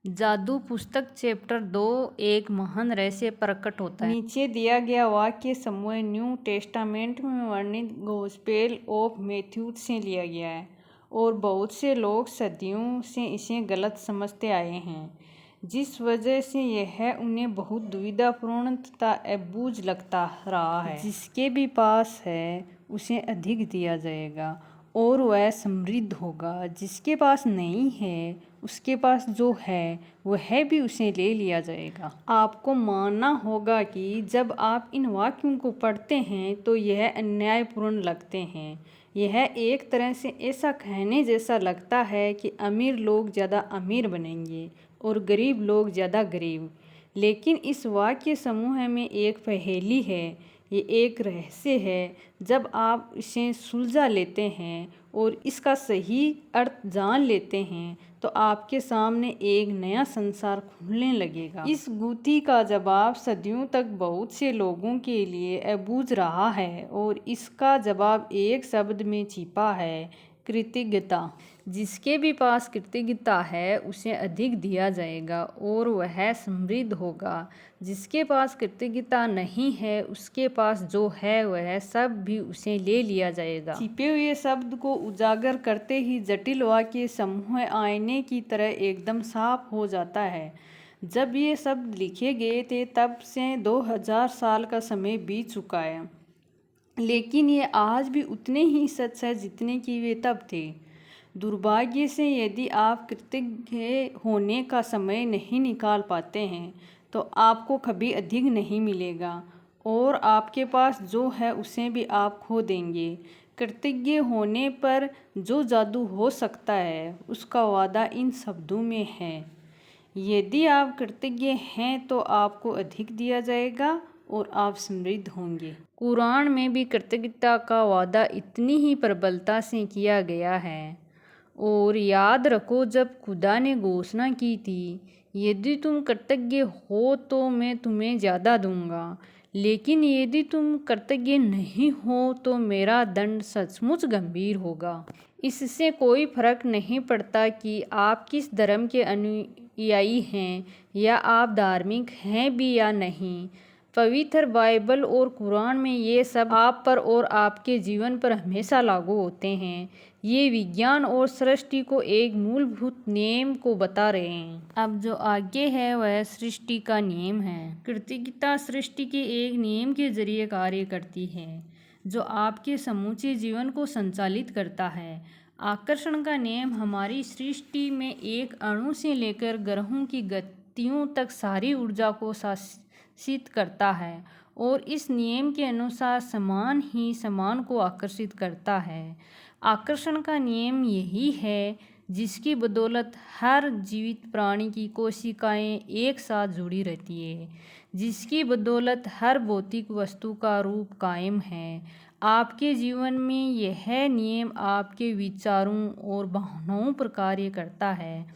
जादू पुस्तक चैप्टर 2 एक महान रहस्य प्रकट होता है। नीचे दिया गया वाक्य समूह न्यू टेस्टामेंट में वर्णित गॉस्पेल ऑफ मैथ्यू से लिया गया है और बहुत से लोग सदियों से इसे गलत समझते आए हैं, जिस वजह से यह उन्हें बहुत दुविधापूर्ण तथा अबूझ लगता रहा है। जिसके भी पास है उसे अधिक दिया जाएगा और वह समृद्ध होगा, जिसके पास नहीं है उसके पास जो है वह भी उसे ले लिया जाएगा। आपको मानना होगा कि जब आप इन वाक्यों को पढ़ते हैं तो यह अन्यायपूर्ण लगते हैं। यह एक तरह से ऐसा कहने जैसा लगता है कि अमीर लोग ज़्यादा अमीर बनेंगे और गरीब लोग ज़्यादा गरीब। लेकिन इस वाक्य समूह में एक पहेली है, ये एक रहस्य है। जब आप इसे सुलझा लेते हैं और इसका सही अर्थ जान लेते हैं तो आपके सामने एक नया संसार खुलने लगेगा। इस गुत्थी का जवाब सदियों तक बहुत से लोगों के लिए अबूझ रहा है और इसका जवाब एक शब्द में छिपा है, कृतज्ञता। जिसके भी पास कृतज्ञता है उसे अधिक दिया जाएगा और वह समृद्ध होगा। जिसके पास कृतज्ञता नहीं है उसके पास जो है वह सब भी उसे ले लिया जाएगा। छिपे हुए शब्द को उजागर करते ही जटिल वाक्य समूह आईने की तरह एकदम साफ हो जाता है। जब ये शब्द लिखे गए थे तब से 2000 साल का समय बीत चुका है, लेकिन ये आज भी उतने ही सच है जितने कि वे तब थे। दुर्भाग्य से यदि आप कृतज्ञ होने का समय नहीं निकाल पाते हैं तो आपको कभी अधिक नहीं मिलेगा और आपके पास जो है उसे भी आप खो देंगे। कृतज्ञ होने पर जो जादू हो सकता है उसका वादा इन शब्दों में है, यदि आप कृतज्ञ हैं तो आपको अधिक दिया जाएगा और आप समृद्ध होंगे। कुरान में भी कृतज्ञता का वादा इतनी ही प्रबलता से किया गया है। और याद रखो जब खुदा ने घोषणा की थी, यदि तुम कृतज्ञ हो तो मैं तुम्हें ज़्यादा दूंगा, लेकिन यदि तुम कृतज्ञ नहीं हो तो मेरा दंड सचमुच गंभीर होगा। इससे कोई फर्क नहीं पड़ता कि आप किस धर्म के अनुयायी हैं या आप धार्मिक हैं भी या नहीं। पवित्र बाइबल और कुरान में ये सब आप पर और आपके जीवन पर हमेशा लागू होते हैं। ये विज्ञान और सृष्टि को एक मूलभूत नियम को बता रहे हैं। अब जो आगे है वह सृष्टि का नियम है। कृतज्ञता सृष्टि के एक नियम के जरिए कार्य करती है जो आपके समूचे जीवन को संचालित करता है। आकर्षण का नियम हमारी सृष्टि में एक अणु से लेकर ग्रहों की गतियों तक सारी ऊर्जा को शासित करता है और इस नियम के अनुसार समान ही समान को आकर्षित करता है। आकर्षण का नियम यही है जिसकी बदौलत हर जीवित प्राणी की कोशिकाएं एक साथ जुड़ी रहती है, जिसकी बदौलत हर भौतिक वस्तु का रूप कायम है। आपके जीवन में यह नियम आपके विचारों और भावनाओं पर कार्य करता है,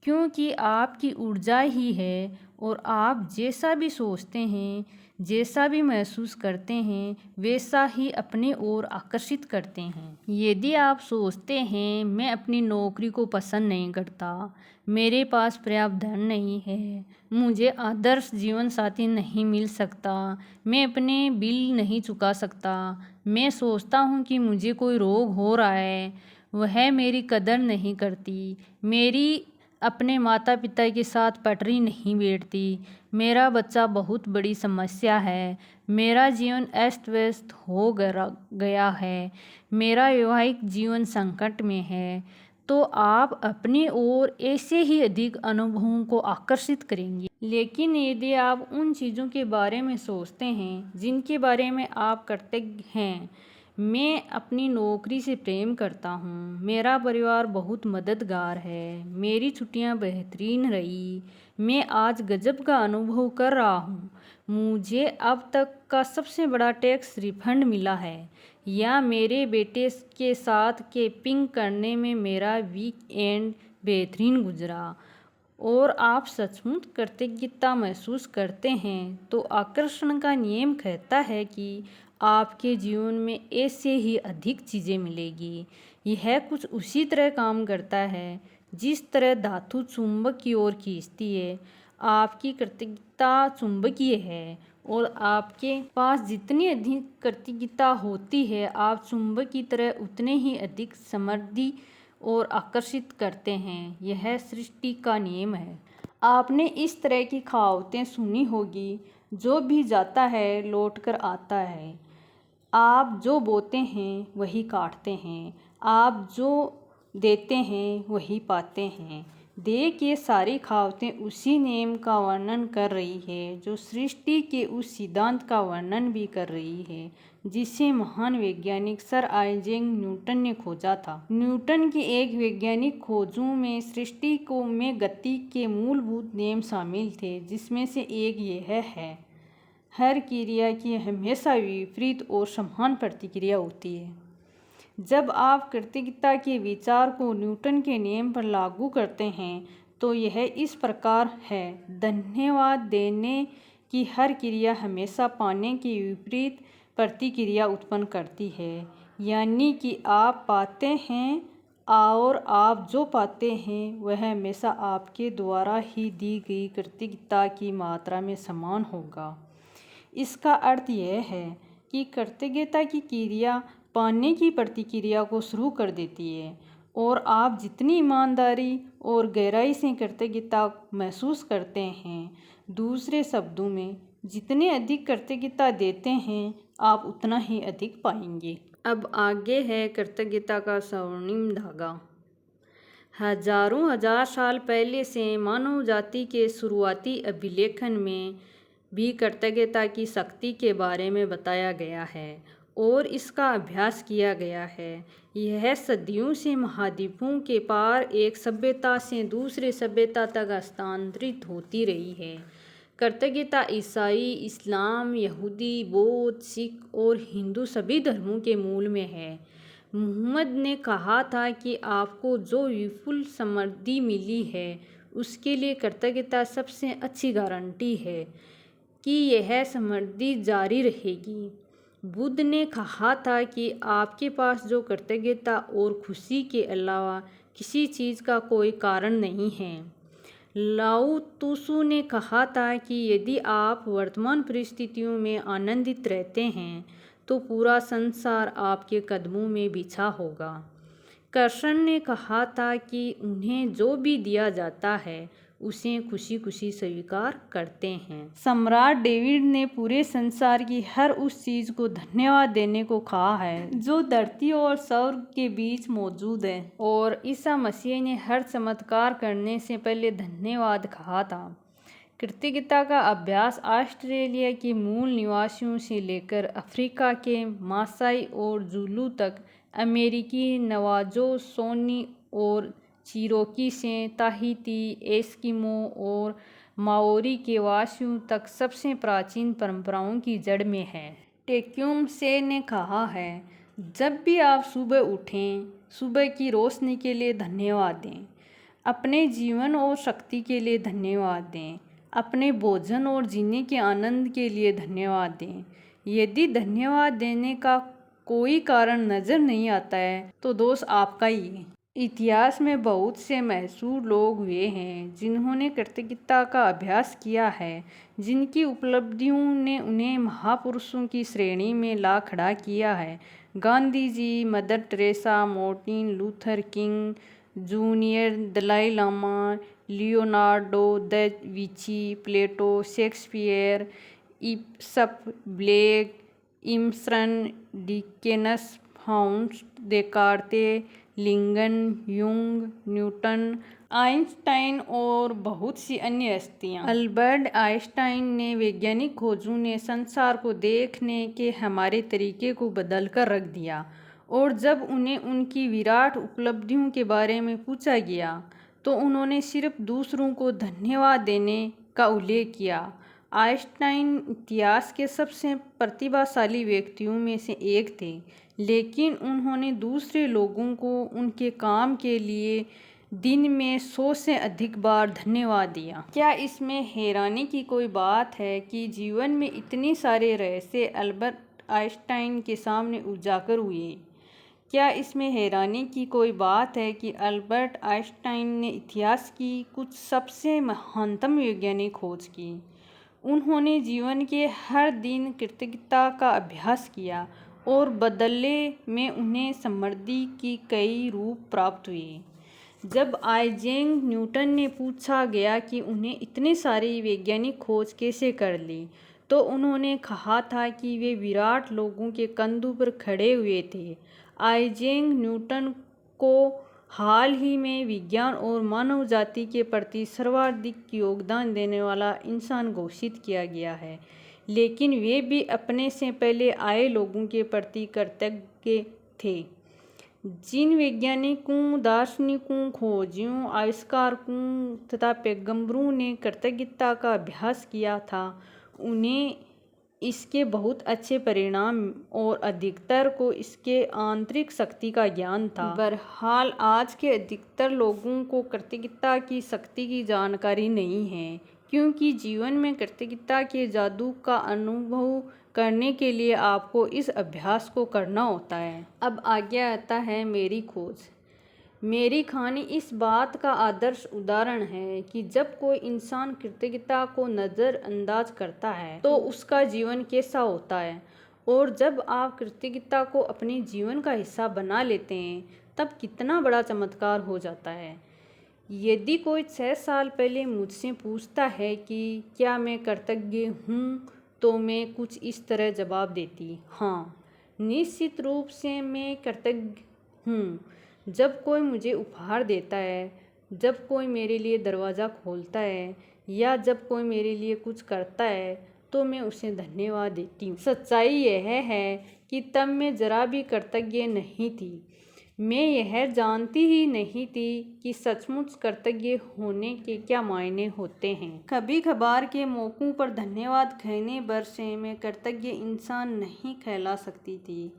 क्योंकि आपकी ऊर्जा ही है और आप जैसा भी सोचते हैं, जैसा भी महसूस करते हैं, वैसा ही अपने ओर आकर्षित करते हैं। यदि आप सोचते हैं मैं अपनी नौकरी को पसंद नहीं करता, मेरे पास पर्याप्त धन नहीं है, मुझे आदर्श जीवन साथी नहीं मिल सकता, मैं अपने बिल नहीं चुका सकता, मैं सोचता हूँ कि मुझे कोई रोग हो रहा है, वह मेरी कदर नहीं करती, मेरी अपने माता पिता के साथ पटरी नहीं बैठती, मेरा बच्चा बहुत बड़ी समस्या है, मेरा जीवन अस्त व्यस्त हो गया है, मेरा वैवाहिक जीवन संकट में है, तो आप अपनी ओर ऐसे ही अधिक अनुभवों को आकर्षित करेंगे। लेकिन यदि आप उन चीज़ों के बारे में सोचते हैं जिनके बारे में आप कृतज्ञ हैं, मैं अपनी नौकरी से प्रेम करता हूँ, मेरा परिवार बहुत मददगार है, मेरी छुट्टियाँ बेहतरीन रही, मैं आज गजब का अनुभव कर रहा हूँ, मुझे अब तक का सबसे बड़ा टैक्स रिफंड मिला है, या मेरे बेटे के साथ कैंपिंग करने में मेरा वीकेंड बेहतरीन गुजरा, और आप सचमुच कृतज्ञता महसूस करते हैं, तो आकर्षण का नियम कहता है कि आपके जीवन में ऐसे ही अधिक चीज़ें मिलेगी। यह कुछ उसी तरह काम करता है जिस तरह धातु चुंबक की ओर खींचती है, आपकी कृतज्ञता चुंबकीय है और आपके पास जितनी अधिक कृतज्ञता होती है, आप चुंबक की तरह उतने ही अधिक समृद्धि और आकर्षित करते हैं। यह सृष्टि का नियम है। आपने इस तरह की कहावतें सुनी होगी, जो भी जाता है लौट कर आता है। आप जो बोते हैं वही काटते हैं, आप जो देते हैं वही पाते हैं। ये सारी कहावतें उसी नियम का वर्णन कर रही है, जो सृष्टि के उस सिद्धांत का वर्णन भी कर रही है, जिसे महान वैज्ञानिक सर आइजैक न्यूटन ने खोजा था। न्यूटन की एक वैज्ञानिक खोजों में सृष्टि में गति के मूलभूत नियम शामिल थे, जिसमें से एक यह है, हर क्रिया की हमेशा विपरीत और समान प्रतिक्रिया होती है। जब आप कृतज्ञता के विचार को न्यूटन के नियम पर लागू करते हैं, तो यह इस प्रकार है, धन्यवाद देने की हर क्रिया हमेशा पाने की विपरीत प्रतिक्रिया उत्पन्न करती है। यानी कि आप पाते हैं और आप जो पाते हैं वह हमेशा आपके द्वारा ही दी गई कृतज्ञता की मात्रा में समान होगा। इसका अर्थ यह है कि कृतज्ञता की क्रिया पाने की प्रतिक्रिया को शुरू कर देती है, और आप जितनी ईमानदारी और गहराई से कृतज्ञता महसूस करते हैं, दूसरे शब्दों में जितने अधिक कृतज्ञता देते हैं, आप उतना ही अधिक पाएंगे। अब आगे है कृतज्ञता का स्वर्णिम धागा। हजारों हजार साल पहले से मानव जाति के शुरुआती अभिलेखन में भी कृतज्ञता की शक्ति के बारे में बताया गया है और इसका अभ्यास किया गया है। यह सदियों से महाद्वीपों के पार एक सभ्यता से दूसरे सभ्यता तक हस्तांतरित होती रही है। कृतज्ञता ईसाई, इस्लाम, यहूदी, बौद्ध, सिख और हिंदू सभी धर्मों के मूल में है। मुहम्मद ने कहा था कि आपको जो विपुल समृद्धि मिली है, उसके लिए कृतज्ञता सबसे अच्छी गारंटी है कि यह समृद्धि जारी रहेगी। बुद्ध ने कहा था कि आपके पास जो कृतज्ञता और खुशी के अलावा किसी चीज़ का कोई कारण नहीं है। लाओ त्सु ने कहा था कि यदि आप वर्तमान परिस्थितियों में आनंदित रहते हैं, तो पूरा संसार आपके कदमों में बिछा होगा। कृष्ण ने कहा था कि उन्हें जो भी दिया जाता है, उसे खुशी खुशी स्वीकार करते हैं। सम्राट डेविड ने पूरे संसार की हर उस चीज़ को धन्यवाद देने को कहा है जो धरती और स्वर्ग के बीच मौजूद है, और ईसा मसीह ने हर चमत्कार करने से पहले धन्यवाद कहा था। कृतज्ञता का अभ्यास ऑस्ट्रेलिया के मूल निवासियों से लेकर अफ्रीका के मासाई और जुलू तक, अमेरिकी नवाजो, सोनी और चिरोकी से ताहिती, एस्किमो और माओरी के वासियों तक सबसे प्राचीन परंपराओं की जड़ में है। टेक्युम से ने कहा है, जब भी आप सुबह उठें, सुबह की रोशनी के लिए धन्यवाद दें, अपने जीवन और शक्ति के लिए धन्यवाद दें, अपने भोजन और जीने के आनंद के लिए धन्यवाद दें। यदि धन्यवाद देने का कोई कारण नज़र नहीं आता है, तो दोष आपका ही है। इतिहास में बहुत से मशहूर लोग हुए हैं जिन्होंने कृतज्ञता का अभ्यास किया है, जिनकी उपलब्धियों ने उन्हें महापुरुषों की श्रेणी में ला खड़ा किया है। Gandhi ji, Mother Teresa, Martin Luther King Junior, Dalai Lama, Leonardo da Vinci, Plato, Shakespeare, इप्सप, Blake, Emerson, Dickens, Faust, Descartes, Lincoln, Jung, Newton, Einstein और बहुत सी अन्य हस्तियाँ। अल्बर्ट आइंस्टाइन ने वैज्ञानिक खोजों ने संसार को देखने के हमारे तरीके को बदल कर रख दिया, और जब उन्हें उनकी विराट उपलब्धियों के बारे में पूछा गया, तो उन्होंने सिर्फ दूसरों को धन्यवाद देने का उल्लेख किया। आइंस्टाइन इतिहास के सबसे प्रतिभाशाली व्यक्तियों में से एक थे, लेकिन उन्होंने दूसरे लोगों को उनके काम के लिए दिन में 100 से अधिक बार धन्यवाद दिया। क्या इसमें हैरानी की कोई बात है कि जीवन में इतने सारे रहस्य अल्बर्ट आइंस्टाइन के सामने उजागर हुए? क्या इसमें हैरानी की कोई बात है कि अल्बर्ट आइंस्टाइन ने इतिहास की कुछ सबसे महानतम वैज्ञानिक खोज की। उन्होंने जीवन के हर दिन कृतज्ञता का अभ्यास किया और बदले में उन्हें समृद्धि की कई रूप प्राप्त हुए। जब आइजैक न्यूटन ने पूछा गया कि उन्हें इतने सारी वैज्ञानिक खोज कैसे कर ली, तो उन्होंने कहा था कि वे विराट लोगों के कंधों पर खड़े हुए थे। आइजैक न्यूटन को हाल ही में विज्ञान और मानव जाति के प्रति सर्वाधिक योगदान देने वाला इंसान घोषित किया गया है, लेकिन वे भी अपने से पहले आए लोगों के प्रति कृतज्ञ थे। जिन वैज्ञानिकों, दार्शनिकों, खोजियों, आविष्कारकों तथा पैगंबरों ने कृतज्ञता का अभ्यास किया था, उन्हें इसके बहुत अच्छे परिणाम और अधिकतर को इसके आंतरिक शक्ति का ज्ञान था। बहरहाल आज के अधिकतर लोगों को कृतज्ञता की शक्ति की जानकारी नहीं है, क्योंकि जीवन में कृतज्ञता के जादू का अनुभव करने के लिए आपको इस अभ्यास को करना होता है। अब आगे आता है मेरी खोज। मेरी कहानी इस बात का आदर्श उदाहरण है कि जब कोई इंसान कृतज्ञता को नज़रअंदाज करता है तो उसका जीवन कैसा होता है, और जब आप कृतज्ञता को अपने जीवन का हिस्सा बना लेते हैं तब कितना बड़ा चमत्कार हो जाता है। यदि कोई 6 साल पहले मुझसे पूछता है कि क्या मैं कृतज्ञ हूँ, तो मैं कुछ इस तरह जवाब देती, हाँ, निश्चित रूप से मैं कृतज्ञ हूँ। जब कोई मुझे उपहार देता है, जब कोई मेरे लिए दरवाज़ा खोलता है या जब कोई मेरे लिए कुछ करता है, तो मैं उसे धन्यवाद देती हूँ। सच्चाई यह है कि तब मैं ज़रा भी कृतज्ञ नहीं थी। मैं यह जानती ही नहीं थी कि सचमुच कृतज्ञ होने के क्या मायने होते हैं। कभी कभार के मौक़ों पर धन्यवाद कहने भर से मैं कृतज्ञ इंसान नहीं कहला सकती थी।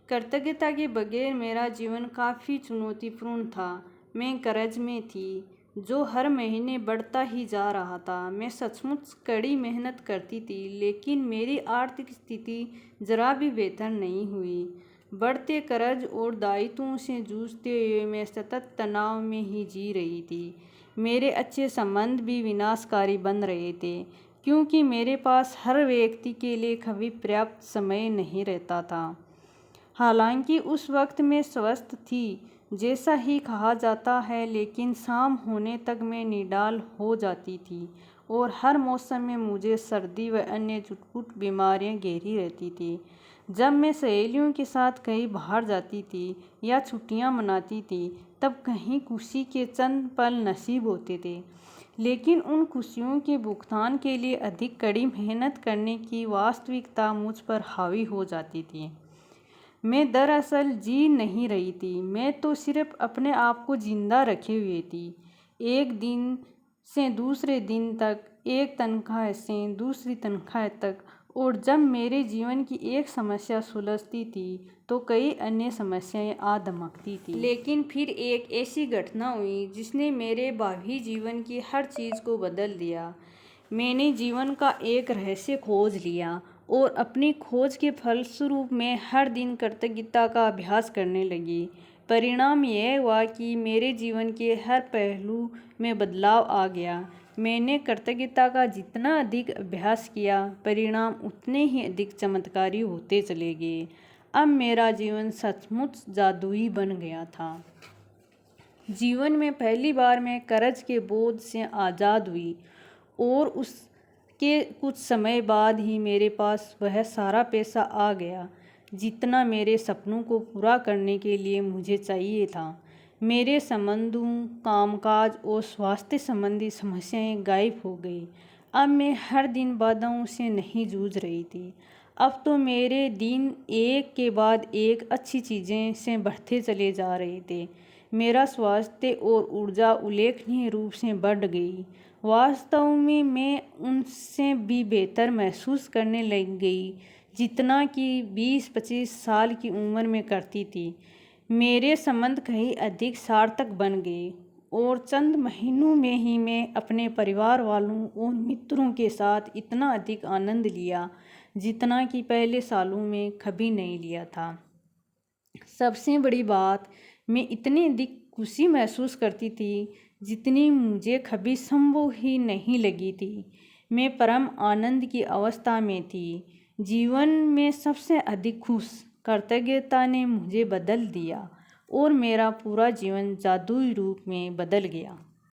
कृतज्ञता के बगैर मेरा जीवन काफ़ी चुनौतीपूर्ण था। मैं कर्ज में थी, जो हर महीने बढ़ता ही जा रहा था। मैं सचमुच कड़ी मेहनत करती थी, लेकिन मेरी आर्थिक स्थिति ज़रा भी बेहतर नहीं हुई। बढ़ते कर्ज और दायित्वों से जूझते हुए मैं सतत तनाव में ही जी रही थी। मेरे अच्छे संबंध भी विनाशकारी बन रहे थे, क्योंकि मेरे पास हर व्यक्ति के लिए कभी पर्याप्त समय नहीं रहता था। हालांकि उस वक्त मैं स्वस्थ थी, जैसा ही कहा जाता है, लेकिन शाम होने तक मैं निडाल हो जाती थी और हर मौसम में मुझे सर्दी व अन्य छुटपुट बीमारियां घेरी रहती थी। जब मैं सहेलियों के साथ कहीं बाहर जाती थी या छुट्टियां मनाती थी, तब कहीं खुशी के चंद पल नसीब होते थे, लेकिन उन खुशियों के भुगतान के लिए अधिक कड़ी मेहनत करने की वास्तविकता मुझ पर हावी हो जाती थी। मैं दरअसल जी नहीं रही थी, मैं तो सिर्फ अपने आप को जिंदा रखे हुए थी। एक दिन से दूसरे दिन तक, एक तनख्वाह से दूसरी तनख्वाह तक, और जब मेरे जीवन की एक समस्या सुलझती थी तो कई अन्य समस्याएं आ धमकती थी। लेकिन फिर एक ऐसी घटना हुई जिसने मेरे भावी जीवन की हर चीज़ को बदल दिया। मैंने जीवन का एक रहस्य खोज लिया और अपनी खोज के फलस्वरूप मैं हर दिन कृतज्ञता का अभ्यास करने लगी। परिणाम यह हुआ कि मेरे जीवन के हर पहलू में बदलाव आ गया। मैंने कृतज्ञता का जितना अधिक अभ्यास किया, परिणाम उतने ही अधिक चमत्कारी होते चले गए। अब मेरा जीवन सचमुच जादुई बन गया था। जीवन में पहली बार मैं कर्ज के बोझ से आज़ाद हुई और उसके कुछ समय बाद ही मेरे पास वह सारा पैसा आ गया जितना मेरे सपनों को पूरा करने के लिए मुझे चाहिए था। मेरे संबंधों, कामकाज और स्वास्थ्य संबंधी समस्याएं गायब हो गई। अब मैं हर दिन बाधाओं से नहीं जूझ रही थी। अब तो मेरे दिन एक के बाद एक अच्छी चीज़ें से बढ़ते चले जा रहे थे। मेरा स्वास्थ्य और ऊर्जा उल्लेखनीय रूप से बढ़ गई। वास्तव में मैं उनसे भी बेहतर महसूस करने लग गई जितना कि 20-25 साल की उम्र में करती थी। मेरे संबंध कहीं अधिक सार्थक बन गए और चंद महीनों में ही मैं अपने परिवार वालों और मित्रों के साथ इतना अधिक आनंद लिया जितना कि पहले सालों में कभी नहीं लिया था। सबसे बड़ी बात, मैं इतनी अधिक खुशी महसूस करती थी जितनी मुझे कभी संभव ही नहीं लगी थी। मैं परम आनंद की अवस्था में थी। जीवन में सबसे अधिक खुश कृतज्ञता ने मुझे बदल दिया और मेरा पूरा जीवन जादुई रूप में बदल गया।